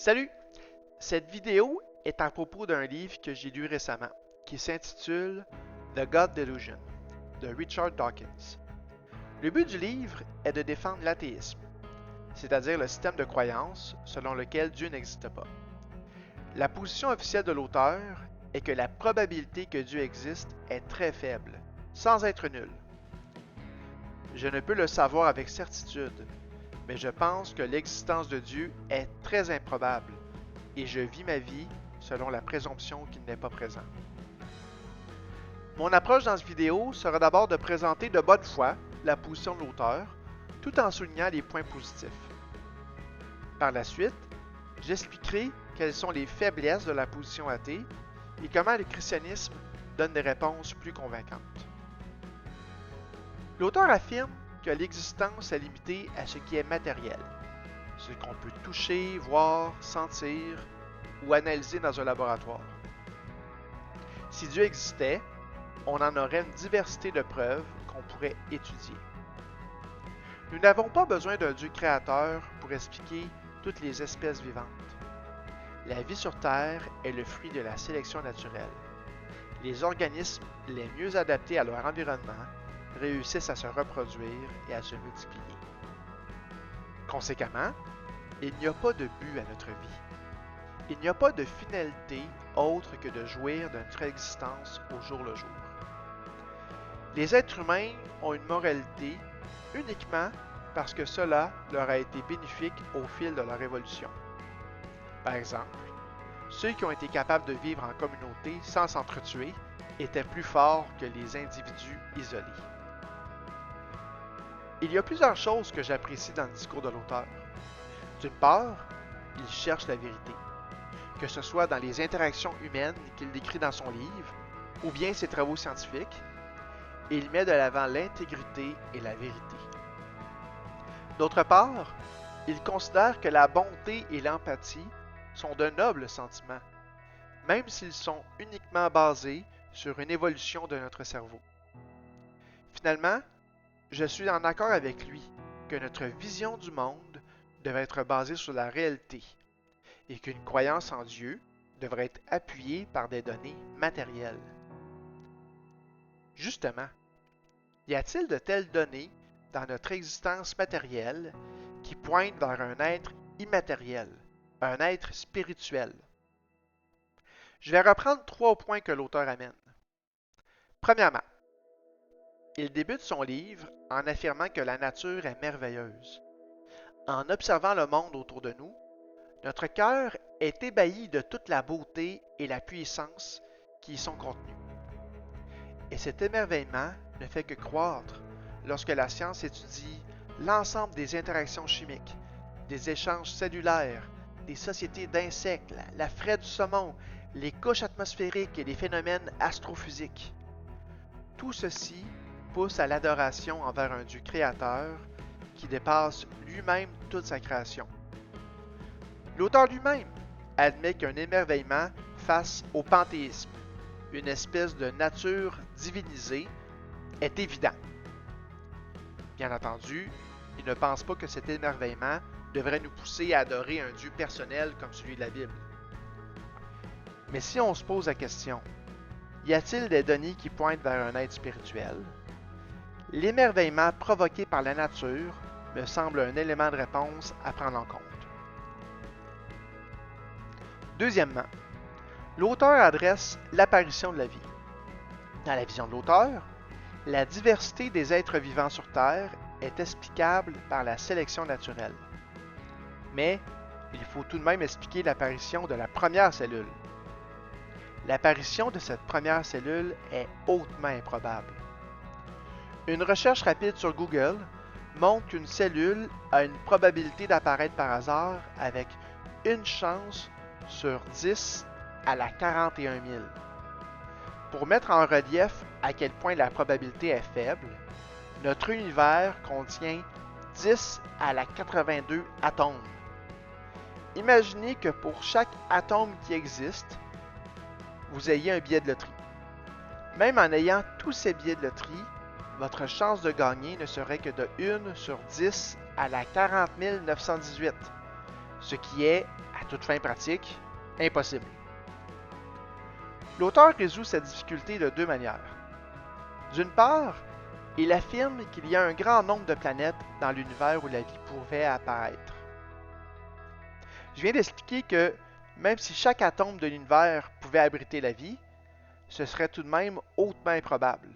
Salut! Cette vidéo est à propos d'un livre que j'ai lu récemment, qui s'intitule The God Delusion de Richard Dawkins. Le but du livre est de défendre l'athéisme, c'est-à-dire le système de croyance selon lequel Dieu n'existe pas. La position officielle de l'auteur est que la probabilité que Dieu existe est très faible, sans être nulle. Je ne peux le savoir avec certitude, mais je pense que l'existence de Dieu est très improbable et je vis ma vie selon la présomption qu'il n'est pas présent. Mon approche dans cette vidéo sera d'abord de présenter de bonne foi la position de l'auteur, tout en soulignant les points positifs. Par la suite, j'expliquerai quelles sont les faiblesses de la position athée et comment le christianisme donne des réponses plus convaincantes. L'auteur affirme que l'existence est limitée à ce qui est matériel, ce qu'on peut toucher, voir, sentir ou analyser dans un laboratoire. Si Dieu existait, on en aurait une diversité de preuves qu'on pourrait étudier. Nous n'avons pas besoin d'un Dieu créateur pour expliquer toutes les espèces vivantes. La vie sur Terre est le fruit de la sélection naturelle. Les organismes les mieux adaptés à leur environnement réussissent à se reproduire et à se multiplier. Conséquemment, il n'y a pas de but à notre vie. Il n'y a pas de finalité autre que de jouir de notre existence au jour le jour. Les êtres humains ont une moralité uniquement parce que cela leur a été bénéfique au fil de leur évolution. Par exemple, ceux qui ont été capables de vivre en communauté sans s'entretuer étaient plus forts que les individus isolés. Il y a plusieurs choses que j'apprécie dans le discours de l'auteur. D'une part, il cherche la vérité, que ce soit dans les interactions humaines qu'il décrit dans son livre, ou bien ses travaux scientifiques, et il met de l'avant l'intégrité et la vérité. D'autre part, il considère que la bonté et l'empathie sont de nobles sentiments, même s'ils sont uniquement basés sur une évolution de notre cerveau. Finalement, je suis en accord avec lui que notre vision du monde devrait être basée sur la réalité et qu'une croyance en Dieu devrait être appuyée par des données matérielles. Justement, y a-t-il de telles données dans notre existence matérielle qui pointent vers un être immatériel, un être spirituel? Je vais reprendre 3 points que l'auteur amène. Premièrement, il débute son livre en affirmant que la nature est merveilleuse. En observant le monde autour de nous, notre cœur est ébahi de toute la beauté et la puissance qui y sont contenues. Et cet émerveillement ne fait que croître lorsque la science étudie l'ensemble des interactions chimiques, des échanges cellulaires, des sociétés d'insectes, la fraie du saumon, les couches atmosphériques et les phénomènes astrophysiques. Tout ceci pousse à l'adoration envers un Dieu créateur qui dépasse lui-même toute sa création. L'auteur lui-même admet qu'un émerveillement face au panthéisme, une espèce de nature divinisée, est évident. Bien entendu, il ne pense pas que cet émerveillement devrait nous pousser à adorer un Dieu personnel comme celui de la Bible. Mais si on se pose la question, y a-t-il des données qui pointent vers un être spirituel? L'émerveillement provoqué par la nature me semble un élément de réponse à prendre en compte. Deuxièmement, l'auteur adresse l'apparition de la vie. Dans la vision de l'auteur, la diversité des êtres vivants sur Terre est explicable par la sélection naturelle. Mais il faut tout de même expliquer l'apparition de la première cellule. L'apparition de cette première cellule est hautement improbable. Une recherche rapide sur Google montre qu'une cellule a une probabilité d'apparaître par hasard avec une chance sur 10 à la 41 000. Pour mettre en relief à quel point la probabilité est faible, notre univers contient 10 à la 82 atomes. Imaginez que pour chaque atome qui existe, vous ayez un billet de loterie. Même en ayant tous ces billets de loterie, votre chance de gagner ne serait que de 1 sur 10 à la 40 918, ce qui est à toute fin pratique, impossible. L'auteur résout cette difficulté de deux manières. D'une part, il affirme qu'il y a un grand nombre de planètes dans l'univers où la vie pouvait apparaître. Je viens d'expliquer que même si chaque atome de l'univers pouvait abriter la vie, ce serait tout de même hautement improbable.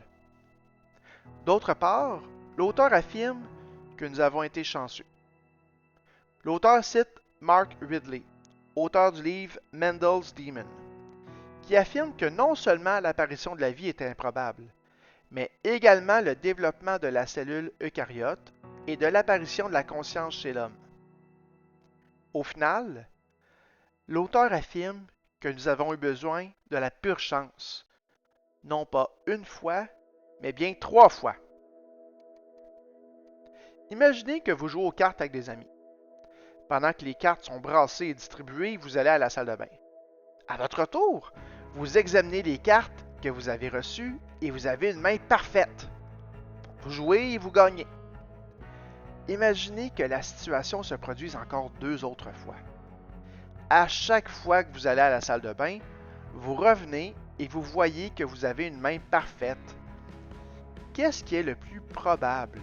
D'autre part, l'auteur affirme que nous avons été chanceux. L'auteur cite Mark Ridley, auteur du livre Mendel's Demon, qui affirme que non seulement l'apparition de la vie était improbable, mais également le développement de la cellule eucaryote et de l'apparition de la conscience chez l'homme. Au final, l'auteur affirme que nous avons eu besoin de la pure chance, non pas une fois, mais bien 3 fois. Imaginez que vous jouez aux cartes avec des amis. Pendant que les cartes sont brassées et distribuées, vous allez à la salle de bain. À votre tour, vous examinez les cartes que vous avez reçues et vous avez une main parfaite. Vous jouez et vous gagnez. Imaginez que la situation se produise encore 2 autres fois. À chaque fois que vous allez à la salle de bain, vous revenez et vous voyez que vous avez une main parfaite. Qu'est-ce qui est le plus probable?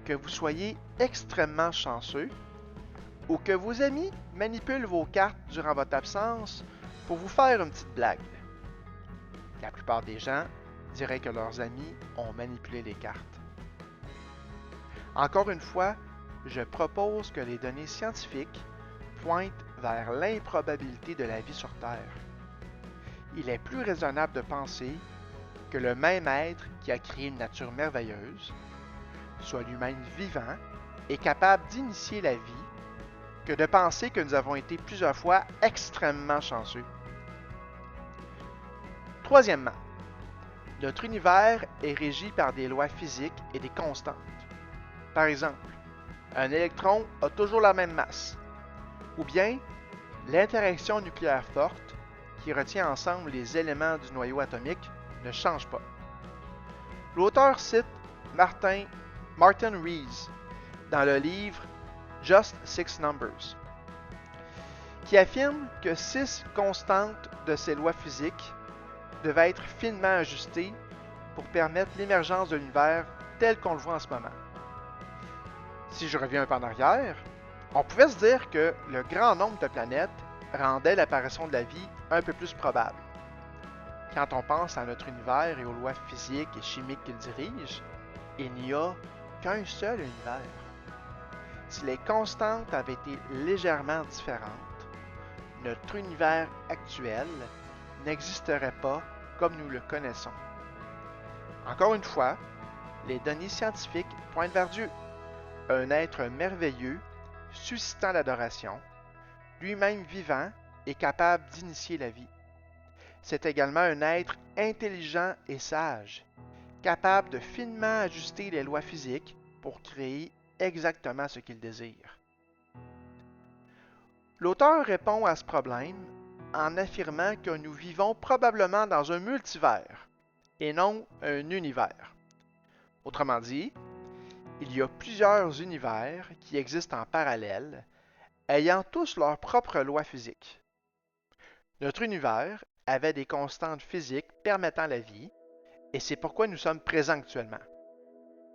Que vous soyez extrêmement chanceux ou que vos amis manipulent vos cartes durant votre absence pour vous faire une petite blague? La plupart des gens diraient que leurs amis ont manipulé les cartes. Encore une fois, je propose que les données scientifiques pointent vers l'improbabilité de la vie sur Terre. Il est plus raisonnable de penser que le même être qui a créé une nature merveilleuse soit lui-même vivant et capable d'initier la vie que de penser que nous avons été plusieurs fois extrêmement chanceux. Troisièmement, notre univers est régi par des lois physiques et des constantes. Par exemple, un électron a toujours la même masse, ou bien l'interaction nucléaire forte qui retient ensemble les éléments du noyau atomique ne change pas. L'auteur cite Martin Rees dans le livre Just Six Numbers, qui affirme que 6 constantes de ces lois physiques devaient être finement ajustées pour permettre l'émergence de l'univers tel qu'on le voit en ce moment. Si je reviens un peu en arrière, on pouvait se dire que le grand nombre de planètes rendait l'apparition de la vie un peu plus probable. Quand on pense à notre univers et aux lois physiques et chimiques qu'il dirige, il n'y a qu'un seul univers. Si les constantes avaient été légèrement différentes, notre univers actuel n'existerait pas comme nous le connaissons. Encore une fois, les données scientifiques pointent vers Dieu, un être merveilleux, suscitant l'adoration, lui-même vivant et capable d'initier la vie. C'est également un être intelligent et sage, capable de finement ajuster les lois physiques pour créer exactement ce qu'il désire. L'auteur répond à ce problème en affirmant que nous vivons probablement dans un multivers et non un univers. Autrement dit, il y a plusieurs univers qui existent en parallèle, ayant tous leurs propres lois physiques. Notre univers avait des constantes physiques permettant la vie, et c'est pourquoi nous sommes présents actuellement.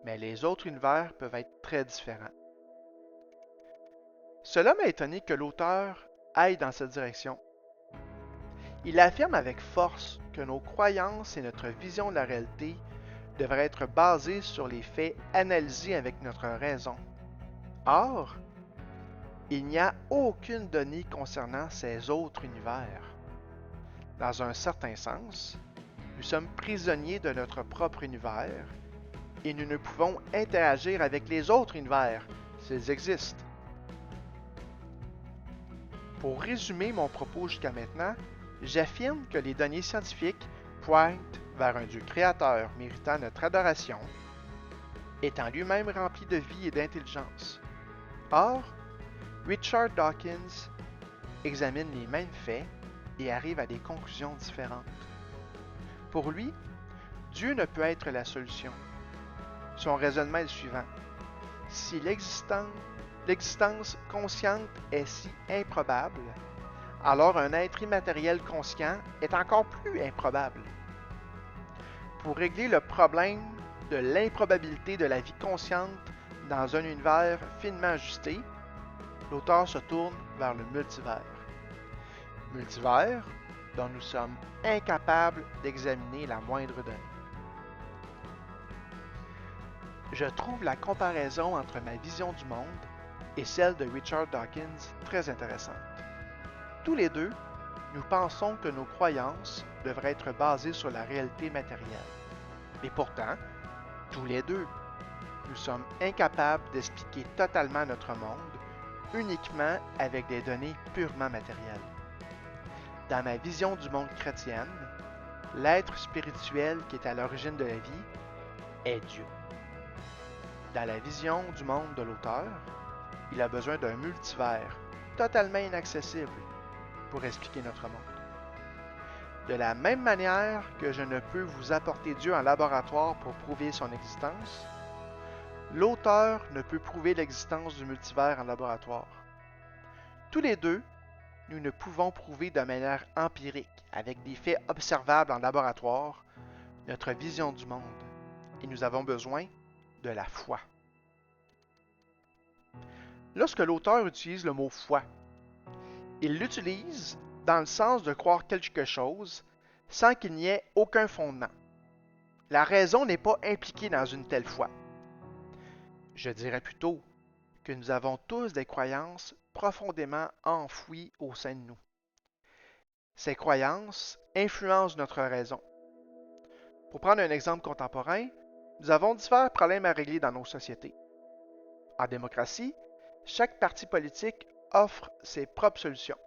Mais les autres univers peuvent être très différents. Cela m'a étonné que l'auteur aille dans cette direction. Il affirme avec force que nos croyances et notre vision de la réalité devraient être basées sur les faits analysés avec notre raison. Or, il n'y a aucune donnée concernant ces autres univers. Dans un certain sens, nous sommes prisonniers de notre propre univers et nous ne pouvons interagir avec les autres univers s'ils existent. Pour résumer mon propos jusqu'à maintenant, j'affirme que les données scientifiques pointent vers un Dieu créateur méritant notre adoration, étant lui-même rempli de vie et d'intelligence. Or, Richard Dawkins examine les mêmes faits et arrive à des conclusions différentes. Pour lui, Dieu ne peut être la solution. Son raisonnement est le suivant. Si l'existence consciente est si improbable, alors un être immatériel conscient est encore plus improbable. Pour régler le problème de l'improbabilité de la vie consciente dans un univers finement ajusté, l'auteur se tourne vers le multivers. Multivers dont nous sommes incapables d'examiner la moindre donnée. Je trouve la comparaison entre ma vision du monde et celle de Richard Dawkins très intéressante. Tous les deux, nous pensons que nos croyances devraient être basées sur la réalité matérielle. Et pourtant, tous les deux, nous sommes incapables d'expliquer totalement notre monde uniquement avec des données purement matérielles. Dans ma vision du monde chrétienne, l'être spirituel qui est à l'origine de la vie est Dieu. Dans la vision du monde de l'auteur, il a besoin d'un multivers totalement inaccessible pour expliquer notre monde. De la même manière que je ne peux vous apporter Dieu en laboratoire pour prouver son existence, l'auteur ne peut prouver l'existence du multivers en laboratoire. Tous les deux, nous ne pouvons prouver de manière empirique, avec des faits observables en laboratoire, notre vision du monde, et nous avons besoin de la foi. Lorsque l'auteur utilise le mot foi, il l'utilise dans le sens de croire quelque chose sans qu'il n'y ait aucun fondement. La raison n'est pas impliquée dans une telle foi. Je dirais plutôt que nous avons tous des croyances profondément enfouies au sein de nous. Ces croyances influencent notre raison. Pour prendre un exemple contemporain, nous avons divers problèmes à régler dans nos sociétés. En démocratie, chaque parti politique offre ses propres solutions.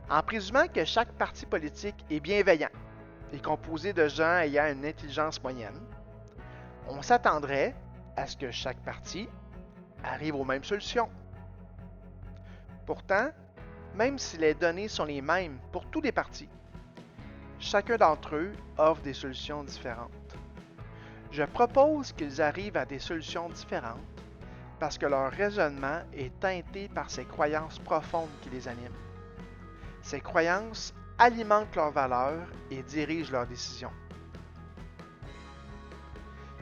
En présumant que chaque parti politique est bienveillant et composé de gens ayant une intelligence moyenne, on s'attendrait à ce que chaque parti arrive aux mêmes solutions. Pourtant, même si les données sont les mêmes pour tous les partis, chacun d'entre eux offre des solutions différentes. Je propose qu'ils arrivent à des solutions différentes parce que leur raisonnement est teinté par ces croyances profondes qui les animent. Ces croyances alimentent leurs valeurs et dirigent leurs décisions.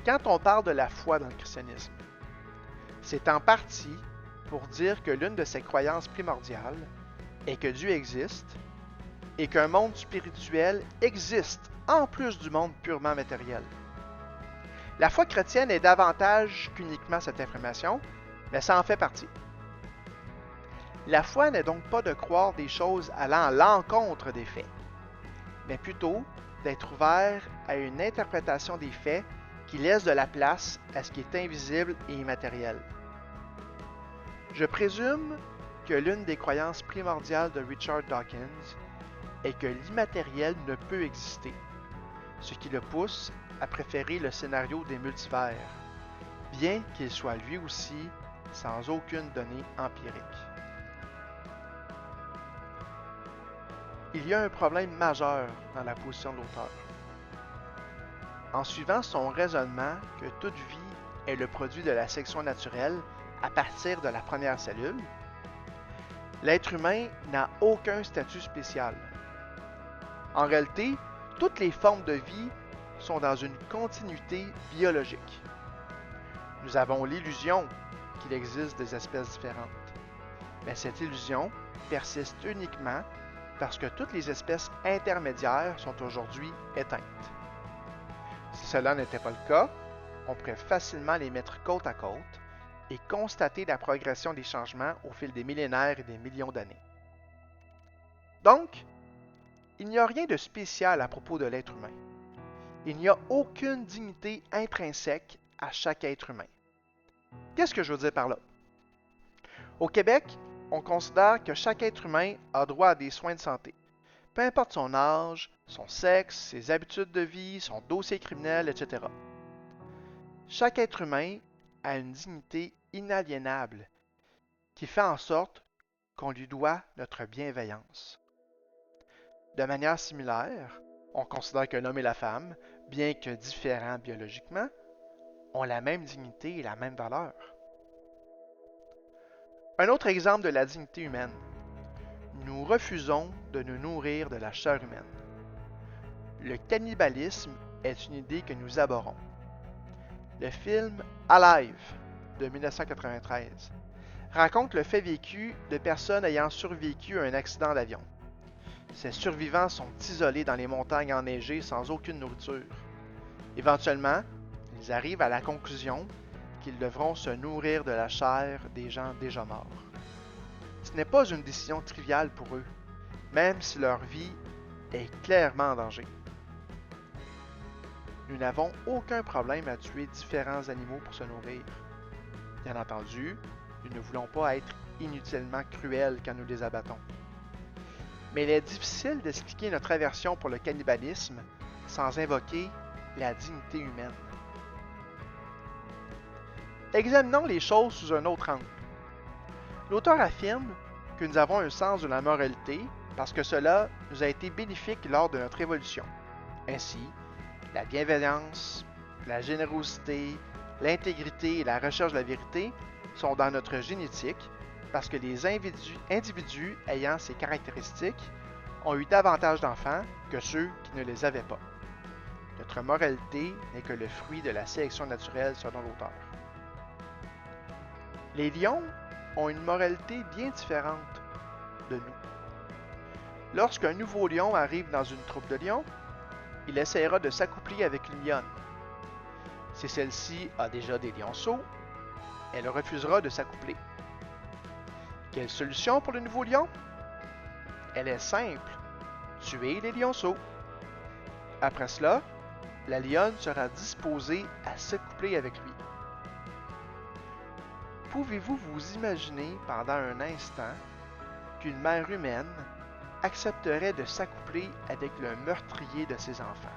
Quand on parle de la foi dans le christianisme, c'est en partie pour dire que l'une de ses croyances primordiales est que Dieu existe et qu'un monde spirituel existe en plus du monde purement matériel. La foi chrétienne est davantage qu'uniquement cette affirmation, mais ça en fait partie. La foi n'est donc pas de croire des choses allant à l'encontre des faits, mais plutôt d'être ouvert à une interprétation des faits qui laisse de la place à ce qui est invisible et immatériel. Je présume que l'une des croyances primordiales de Richard Dawkins est que l'immatériel ne peut exister, ce qui le pousse à préférer le scénario des multivers, bien qu'il soit lui aussi sans aucune donnée empirique. Il y a un problème majeur dans la position de l'auteur. En suivant son raisonnement que toute vie est le produit de la sélection naturelle à partir de la première cellule, l'être humain n'a aucun statut spécial. En réalité, toutes les formes de vie sont dans une continuité biologique. Nous avons l'illusion qu'il existe des espèces différentes, mais cette illusion persiste uniquement parce que toutes les espèces intermédiaires sont aujourd'hui éteintes. Si cela n'était pas le cas, on pourrait facilement les mettre côte à côte et constater la progression des changements au fil des millénaires et des millions d'années. Donc, il n'y a rien de spécial à propos de l'être humain. Il n'y a aucune dignité intrinsèque à chaque être humain. Qu'est-ce que je veux dire par là? Au Québec, on considère que chaque être humain a droit à des soins de santé, peu importe son âge, son sexe, ses habitudes de vie, son dossier criminel, etc. Chaque être humain a une dignité inaliénable qui fait en sorte qu'on lui doit notre bienveillance. De manière similaire, on considère que l'homme et la femme, bien que différents biologiquement, ont la même dignité et la même valeur. Un autre exemple de la dignité humaine. nous refusons de nous nourrir de la chair humaine. Le cannibalisme est une idée que nous abhorrons. Le film Alive de 1993 raconte le fait vécu de personnes ayant survécu à un accident d'avion. Ces survivants sont isolés dans les montagnes enneigées sans aucune nourriture. Éventuellement, ils arrivent à la conclusion qu'ils devront se nourrir de la chair des gens déjà morts. Ce n'est pas une décision triviale pour eux, même si leur vie est clairement en danger. Nous n'avons aucun problème à tuer différents animaux pour se nourrir. Bien entendu, nous ne voulons pas être inutilement cruels quand nous les abattons. Mais il est difficile d'expliquer notre aversion pour le cannibalisme sans invoquer la dignité humaine. Examinons les choses sous un autre angle. L'auteur affirme que nous avons un sens de la moralité parce que cela nous a été bénéfique lors de notre évolution. Ainsi, la bienveillance, la générosité, l'intégrité et la recherche de la vérité sont dans notre génétique parce que les individus ayant ces caractéristiques ont eu davantage d'enfants que ceux qui ne les avaient pas. Notre moralité n'est que le fruit de la sélection naturelle selon l'auteur. Les lions ont une moralité bien différente de nous. Lorsqu'un nouveau lion arrive dans une troupe de lions, il essaiera de s'accoupler avec une lionne. Si celle-ci a déjà des lionceaux, elle refusera de s'accoupler. Quelle solution pour le nouveau lion? Elle est simple, tuer les lionceaux. Après cela, la lionne sera disposée à s'accoupler avec lui. Pouvez-vous vous imaginer pendant un instant qu'une mère humaine accepterait de s'accoupler avec le meurtrier de ses enfants?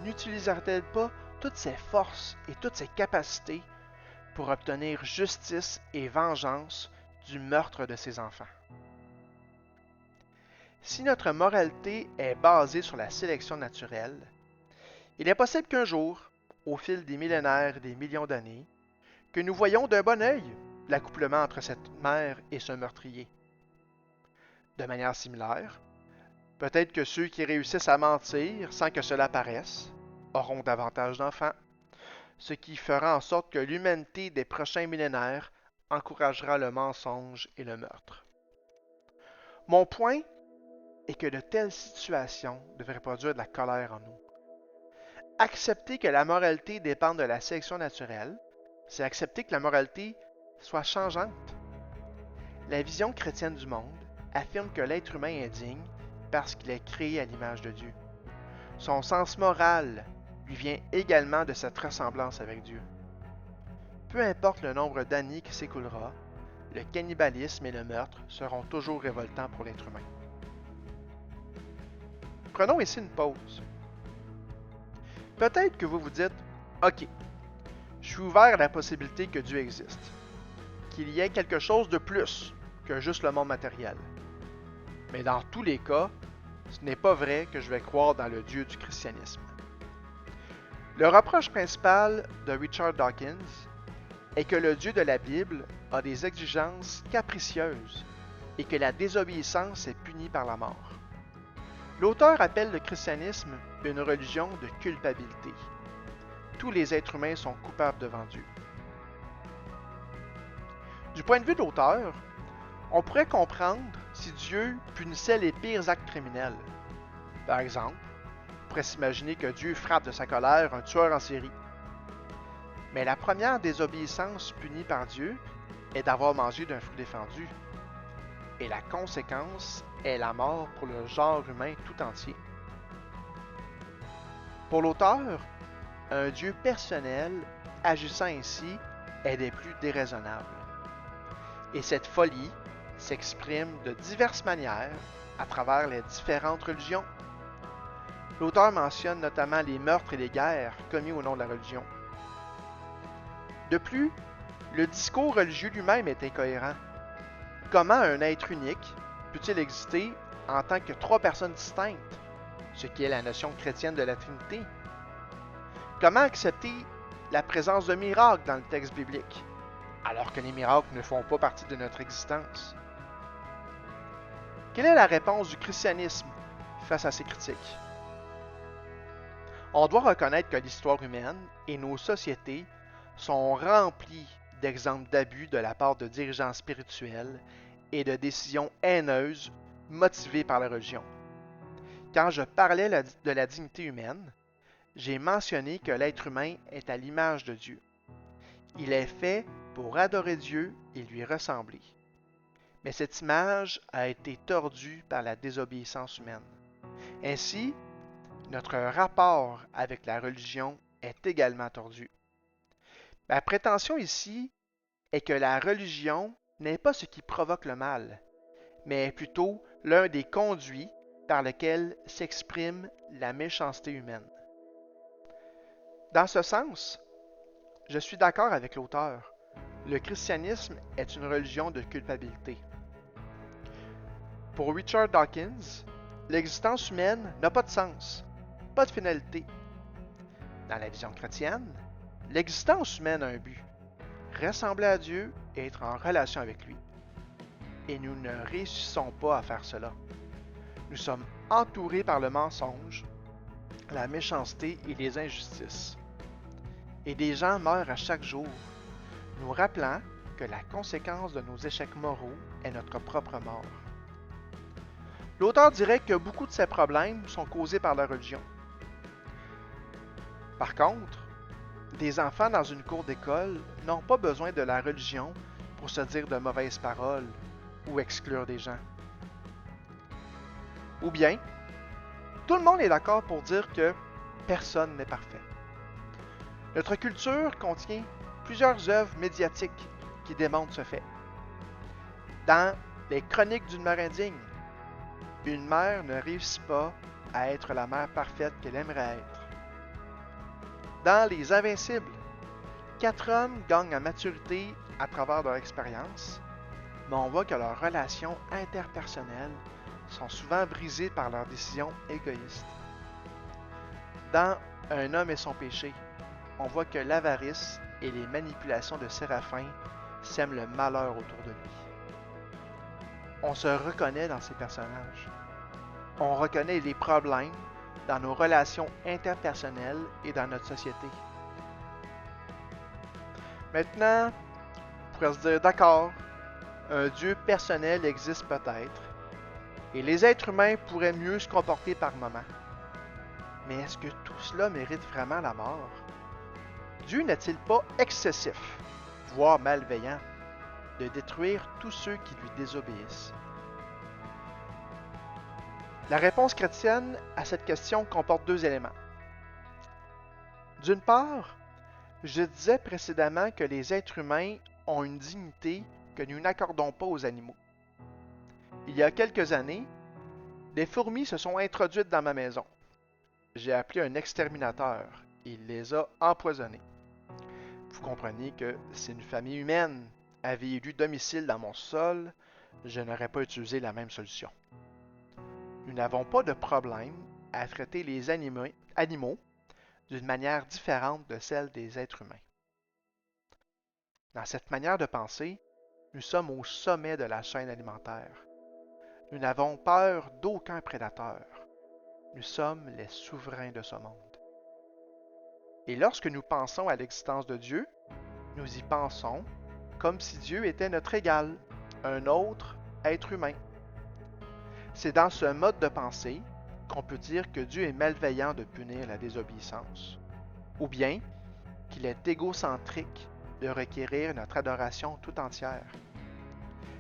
N'utiliserait-elle pas toutes ses forces et toutes ses capacités pour obtenir justice et vengeance du meurtre de ses enfants? Si notre moralité est basée sur la sélection naturelle, il est possible qu'un jour, au fil des millénaires et des millions d'années, que nous voyons d'un bon œil l'accouplement entre cette mère et ce meurtrier. De manière similaire, peut-être que ceux qui réussissent à mentir sans que cela paraisse auront davantage d'enfants, ce qui fera en sorte que l'humanité des prochains millénaires encouragera le mensonge et le meurtre. Mon point est que de telles situations devraient produire de la colère en nous. Accepter que la moralité dépende de la sélection naturelle, c'est accepter que la moralité soit changeante. La vision chrétienne du monde affirme que l'être humain est digne parce qu'il est créé à l'image de Dieu. Son sens moral lui vient également de cette ressemblance avec Dieu. Peu importe le nombre d'années qui s'écoulera, le cannibalisme et le meurtre seront toujours révoltants pour l'être humain. Prenons ici une pause. Peut-être que vous vous dites, OK, je suis ouvert à la possibilité que Dieu existe, qu'il y ait quelque chose de plus que juste le monde matériel. Mais dans tous les cas, ce n'est pas vrai que je vais croire dans le Dieu du christianisme. Le reproche principal de Richard Dawkins est que le Dieu de la Bible a des exigences capricieuses et que la désobéissance est punie par la mort. L'auteur appelle le christianisme une religion de culpabilité. Tous les êtres humains sont coupables devant Dieu. Du point de vue de l'auteur, on pourrait comprendre si Dieu punissait les pires actes criminels. Par exemple, on pourrait s'imaginer que Dieu frappe de sa colère un tueur en série. Mais la première désobéissance punie par Dieu est d'avoir mangé d'un fruit défendu. Et la conséquence est la mort pour le genre humain tout entier. Pour l'auteur, un Dieu personnel agissant ainsi est des plus déraisonnables. Et cette folie s'exprime de diverses manières à travers les différentes religions. L'auteur mentionne notamment les meurtres et les guerres commis au nom de la religion. De plus, le discours religieux lui-même est incohérent. Comment un être unique peut-il exister en tant que trois personnes distinctes, ce qui est la notion chrétienne de la Trinité? Comment accepter la présence de miracles dans le texte biblique, alors que les miracles ne font pas partie de notre existence? Quelle est la réponse du christianisme face à ces critiques? On doit reconnaître que l'histoire humaine et nos sociétés sont remplies d'exemples d'abus de la part de dirigeants spirituels et de décisions haineuses motivées par la religion. Quand je parlais de la dignité humaine, j'ai mentionné que l'être humain est à l'image de Dieu. Il est fait pour adorer Dieu et lui ressembler. Mais cette image a été tordue par la désobéissance humaine. Ainsi, notre rapport avec la religion est également tordu. Ma prétention ici est que la religion n'est pas ce qui provoque le mal, mais plutôt l'un des conduits par lesquels s'exprime la méchanceté humaine. Dans ce sens, je suis d'accord avec l'auteur. Le christianisme est une religion de culpabilité. Pour Richard Dawkins, l'existence humaine n'a pas de sens, pas de finalité. Dans la vision chrétienne, l'existence humaine a un but, ressembler à Dieu et être en relation avec lui. Et nous ne réussissons pas à faire cela. Nous sommes entourés par le mensonge, la méchanceté et les injustices. Et des gens meurent à chaque jour, nous rappelant que la conséquence de nos échecs moraux est notre propre mort. L'auteur dirait que beaucoup de ces problèmes sont causés par la religion. Par contre, des enfants dans une cour d'école n'ont pas besoin de la religion pour se dire de mauvaises paroles ou exclure des gens. Ou bien, tout le monde est d'accord pour dire que personne n'est parfait. Notre culture contient plusieurs œuvres médiatiques qui démontrent ce fait. Dans les Chroniques d'une mère indigne, une mère ne réussit pas à être la mère parfaite qu'elle aimerait être. Dans Les Invincibles, 4 hommes gagnent en maturité à travers leur expérience, mais on voit que leurs relations interpersonnelles sont souvent brisées par leurs décisions égoïstes. Dans Un homme et son péché, on voit que l'avarice et les manipulations de Séraphin sèment le malheur autour de lui. On se reconnaît dans ces personnages. On reconnaît les problèmes dans nos relations interpersonnelles et dans notre société. Maintenant, on pourrait se dire, d'accord, un Dieu personnel existe peut-être, et les êtres humains pourraient mieux se comporter par moments. Mais est-ce que tout cela mérite vraiment la mort? Dieu n'est-il pas excessif, voire malveillant, de détruire tous ceux qui lui désobéissent? La réponse chrétienne à cette question comporte 2 éléments. D'une part, je disais précédemment que les êtres humains ont une dignité que nous n'accordons pas aux animaux. Il y a quelques années, des fourmis se sont introduites dans ma maison. J'ai appelé un exterminateur. Il les a empoisonnées. Vous comprenez que si une famille humaine avait élu domicile dans mon sol, je n'aurais pas utilisé la même solution. Nous n'avons pas de problème à traiter les animaux d'une manière différente de celle des êtres humains. Dans cette manière de penser, nous sommes au sommet de la chaîne alimentaire. Nous n'avons peur d'aucun prédateur. Nous sommes les souverains de ce monde. Et lorsque nous pensons à l'existence de Dieu, nous y pensons comme si Dieu était notre égal, un autre être humain. C'est dans ce mode de pensée qu'on peut dire que Dieu est malveillant de punir la désobéissance, ou bien qu'il est égocentrique de requérir notre adoration tout entière.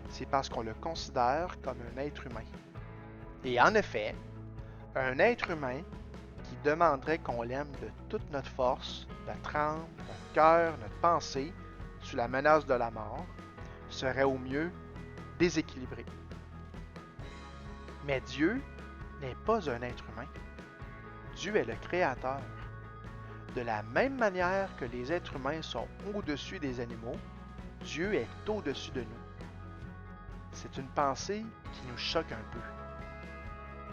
C'est parce qu'on le considère comme un être humain. Et en effet, un être humain qui demanderait qu'on l'aime de toute notre force, notre âme, notre cœur, notre pensée, sous la menace de la mort, serait au mieux déséquilibré. Mais Dieu n'est pas un être humain. Dieu est le Créateur. De la même manière que les êtres humains sont au-dessus des animaux, Dieu est au-dessus de nous. C'est une pensée qui nous choque un peu.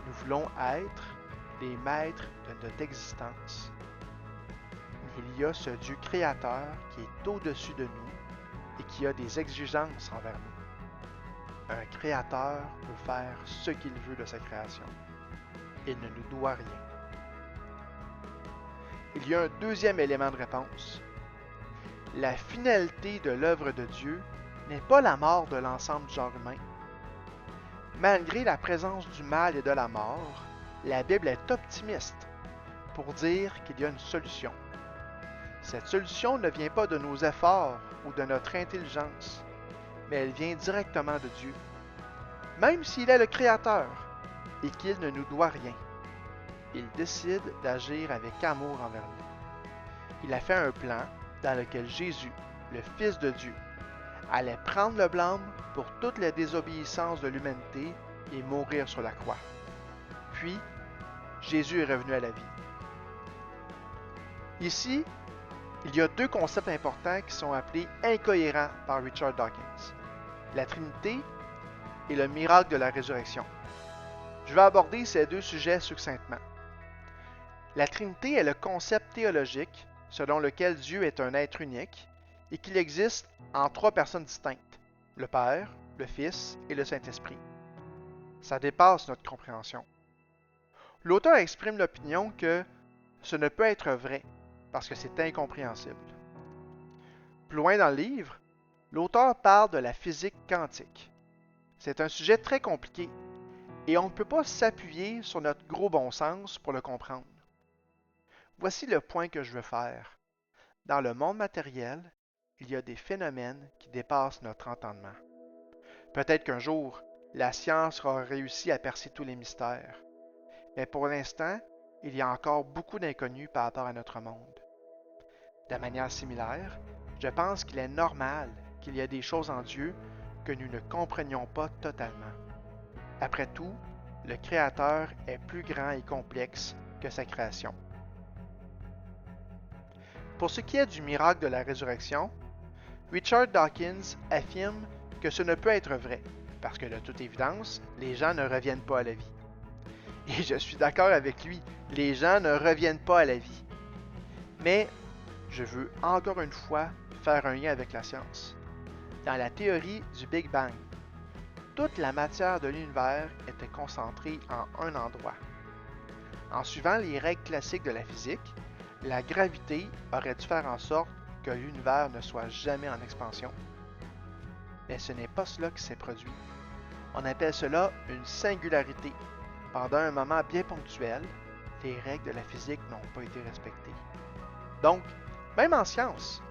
Nous voulons être les maîtres de notre existence. Il y a ce Dieu créateur qui est au-dessus de nous et qui a des exigences envers nous. un créateur peut faire ce qu'il veut de sa création. Il ne nous doit rien. Il y a un deuxième élément de réponse. La finalité de l'œuvre de Dieu n'est pas la mort de l'ensemble du genre humain. Malgré la présence du mal et de la mort, la Bible est optimiste pour dire qu'il y a une solution. Cette solution ne vient pas de nos efforts ou de notre intelligence, mais elle vient directement de Dieu. Même s'il est le Créateur et qu'il ne nous doit rien, il décide d'agir avec amour envers nous. Il a fait un plan dans lequel Jésus, le Fils de Dieu, allait prendre le blâme pour toutes les désobéissances de l'humanité et mourir sur la croix. Puis, Jésus est revenu à la vie. Ici, il y a deux concepts importants qui sont appelés incohérents par Richard Dawkins: la Trinité et le miracle de la résurrection. Je vais aborder ces deux sujets succinctement. La Trinité est le concept théologique selon lequel Dieu est un être unique et qu'il existe en trois personnes distinctes: le Père, le Fils et le Saint-Esprit. Ça dépasse notre compréhension. L'auteur exprime l'opinion que ce ne peut être vrai parce que c'est incompréhensible. Plus loin dans le livre, l'auteur parle de la physique quantique. C'est un sujet très compliqué et on ne peut pas s'appuyer sur notre gros bon sens pour le comprendre. Voici le point que je veux faire. Dans le monde matériel, il y a des phénomènes qui dépassent notre entendement. Peut-être qu'un jour, la science aura réussi à percer tous les mystères. Mais pour l'instant, il y a encore beaucoup d'inconnus par rapport à notre monde. De manière similaire, je pense qu'il est normal qu'il y ait des choses en Dieu que nous ne comprenions pas totalement. Après tout, le Créateur est plus grand et complexe que sa création. Pour ce qui est du miracle de la résurrection, Richard Dawkins affirme que ce ne peut être vrai, parce que de toute évidence, les gens ne reviennent pas à la vie. Et je suis d'accord avec lui, les gens ne reviennent pas à la vie. Mais je veux encore une fois faire un lien avec la science. Dans la théorie du Big Bang, toute la matière de l'univers était concentrée en un endroit. En suivant les règles classiques de la physique, la gravité aurait dû faire en sorte que l'univers ne soit jamais en expansion. Mais ce n'est pas cela qui s'est produit. On appelle cela une singularité. Pendant un moment bien ponctuel, les règles de la physique n'ont pas été respectées. Donc, même en science,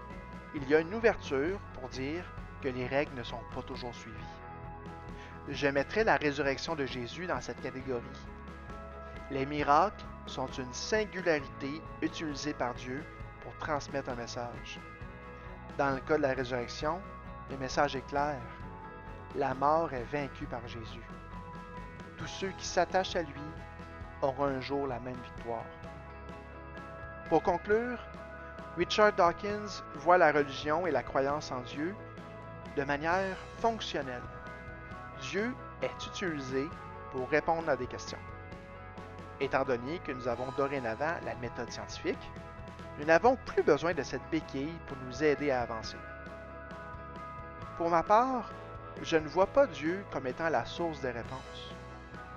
il y a une ouverture pour dire que les règles ne sont pas toujours suivies. Je mettrai la résurrection de Jésus dans cette catégorie. Les miracles sont une singularité utilisée par Dieu pour transmettre un message. Dans le cas de la résurrection, le message est clair. La mort est vaincue par Jésus. Tous ceux qui s'attachent à lui auront un jour la même victoire. Pour conclure, Richard Dawkins voit la religion et la croyance en Dieu de manière fonctionnelle. Dieu est utilisé pour répondre à des questions. Étant donné que nous avons dorénavant la méthode scientifique, nous n'avons plus besoin de cette béquille pour nous aider à avancer. Pour ma part, je ne vois pas Dieu comme étant la source des réponses.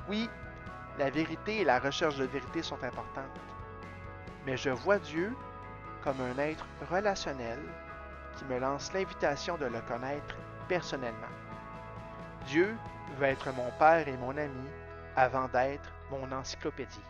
Oui, la vérité et la recherche de vérité sont importantes, mais je vois Dieu comme un être relationnel qui me lance l'invitation de le connaître personnellement. Dieu veut être mon père et mon ami avant d'être mon encyclopédie.